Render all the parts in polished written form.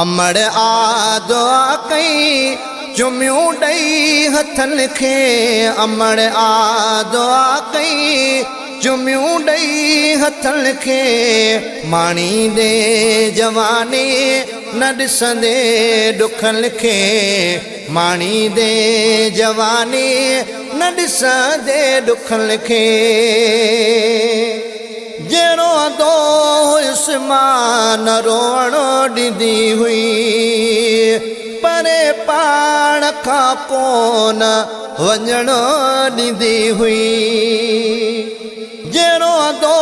अमड़ आ दुआ कई चुमियूं ॾेई हथनि खे अमड़ आ दुआ कई चुमियूं ॾेई हथनि खे माणींदे जवानी न ॾिसंदे ॾुखनि खे माणींदे जवानी न ॾिसंदे ॾुखनि खे जहिड़ो अदो हुयुसि मां न रोअणो ॾींदी हुई परे पाण खां कोन वञणो ॾींदी हुई जहिड़ो अदो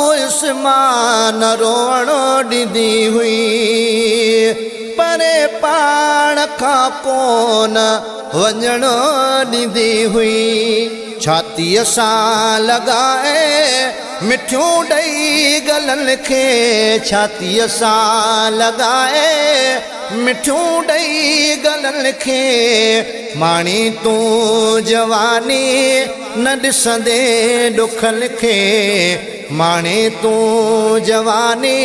हुयुसि मां न रोअणो ॾींदी हुई परे पाण खां कोन वञणो ॾींदी हुई छातीअ सां लॻाए मिठियूं ॾेई गलनि खे छातीअ सां लॻाए मिठियूं ॾेई गलनि खे माणी तूं जवानी न ॾिसंदे ॾुखनि खे माणी तूं जवानी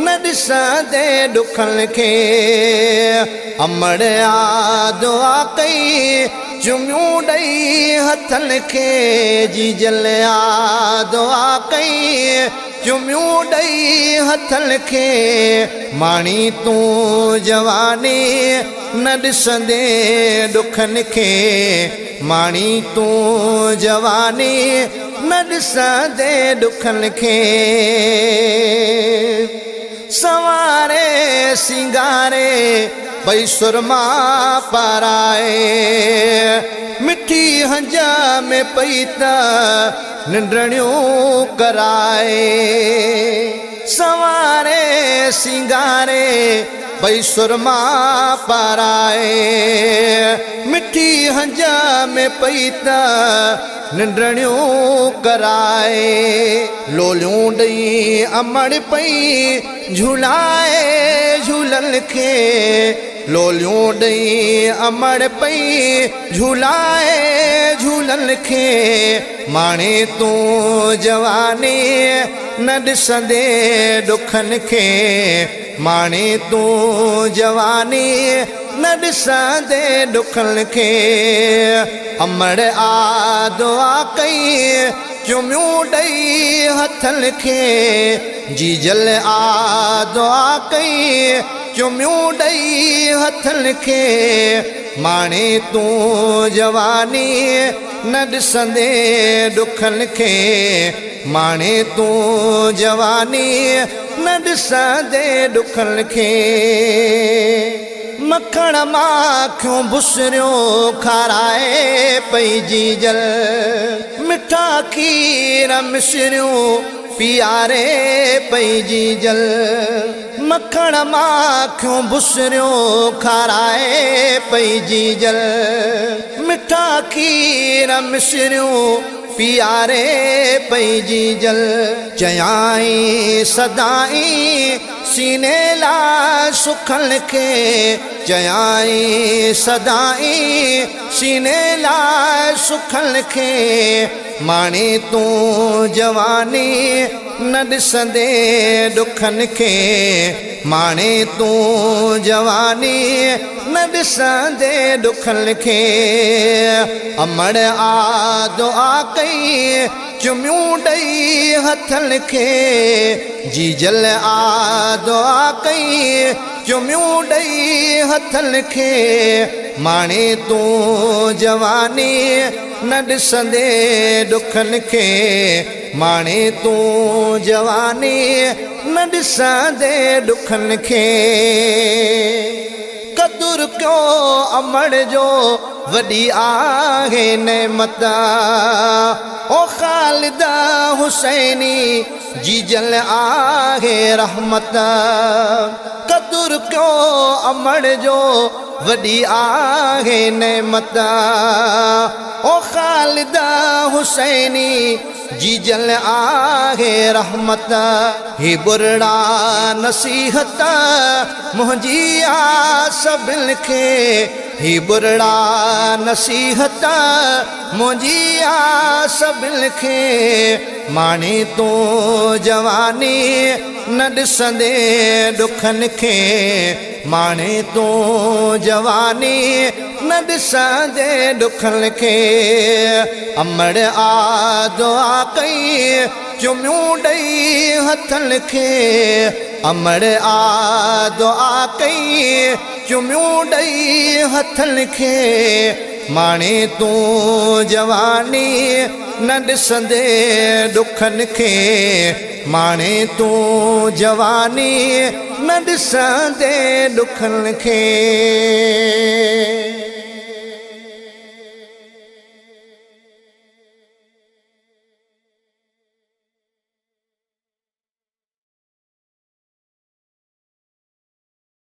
न ॾिसंदे ॾुखनि खे अमड़ आ दुआ कई चुमियूं ॾेई हथनि खे जीजल आ दुआ कई चुमियूं ॾेई हथनि खे माणी तूं जवानी न ॾिसंदे ॾुखनि खे माणी तूं जवानी न ॾिसंदे ॾुखनि खे सवारे सिंगारे भई सुरमा पाराए मिठी हंज में पई त निंडणियूं कराए सवारे सिंगारे भई सुरमा पाराए मिठी हंज में पई त निंडणियूं कराए लोलियूं ॾेई अमड़ पई झूलाए झूलनि खे लोलियूं ॾेई अमड़ पई झूलाए झूलनि खे माणे तूं जवानी न ॾिसंदे ॾुखनि खे माणे तूं जवानी न ॾिसंदे ॾुखनि खे अमड़ आ दुआ कई चुमियूं ॾेई हथनि खे जीजल आ दुआ कई चुमियूं ॾेई हथनि खे माणे तूं जवानी न ॾिसंदे ॾुखनि खे माणे तूं जवानी न ॾिसंदे ॾुखनि खे मखण माखियूं भुसरियूं खाराए पई जीजल मिठा खीर मिसरियूं पियारे पई जीजल मखण माखियूं भुसरियूं खाराए पई जीजल मिठा खीर मिसरियूं पियारे पई जीजल चयाई सदाई सीने ला सुखनि खे चयाई सदाई सीने ला सुखनि खे माणे तूं जवानी न ॾिसंदे ॾुखनि खे माणे तूं जवानी न ॾिसंदे ॾुखनि खे अमड़ आ दुआ कई चुमियूं ॾेई हथनि खे जीजल आ दुआ कई चुमियूं ॾेई हथनि खे माणे तूं जवानी न ॾिसंदे ॾुखनि खे माणे तूं जवानी न ॾिसंदे ॾुखनि खे कदुर कयो अमड़ जो वॾी आहे नेमत ओ ख़ालिद हुसैनी जीजल आहे रहमत कदुर कयो अमड़ जो वॾी आहे नेमत ओ ख़ालिद हुसैनी जीजल आहे रहमत ही बुरड़ा नसीहत मुंहिंजी आ सभिनि खे ही बुरड़ा नसीहत मुंहिंजी सभिनि खे माणे तू जवानी न ॾिसंदे ॾुखनि खे माणे तू जवानी न ॾिसंदे ॾुखनि खे अमड़ दुआ कई चुमियूं ॾेई हथनि खे अमड़ दुआ कई चुमियूं ॾेई हथनि खे माणे तू जवानी न ॾिसंदे ॾुखनि खे माणे तू जवानी न ॾिसंदे ॾुखनि खे